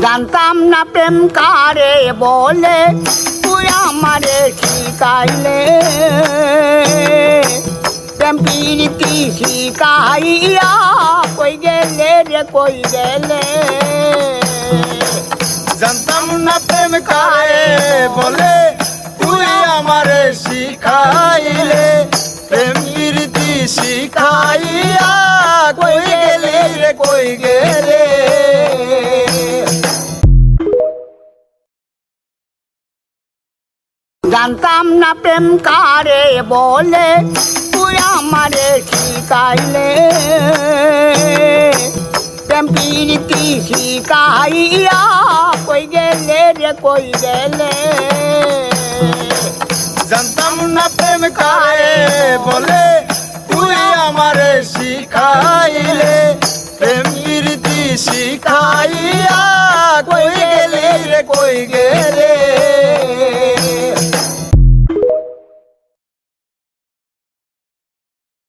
জানতাম না প্রেম কারে বলে, তুই আমারে শিখাইলে। প্রেম প্রীতি শিখাইয়া কই গেলে রে কই গেলে। জানতাম না প্রেম কারে বলে, তুই আমারে শিখাইলে। প্রেম প্রীতি শিখাইয়া কই গেলে রে কই গেলে। জানতাম না প্রেম কারে বলে, তুই আমারে শিখাইলে। প্রেম প্রীতি শিখাইয়া কই গেলে রে কই গেলে। জানতাম না প্রেম কারে বলে, তুই আমারে শিখাইলে। প্রেম প্রীতি শিখাইয়া কই গেলে রে কই গেলে।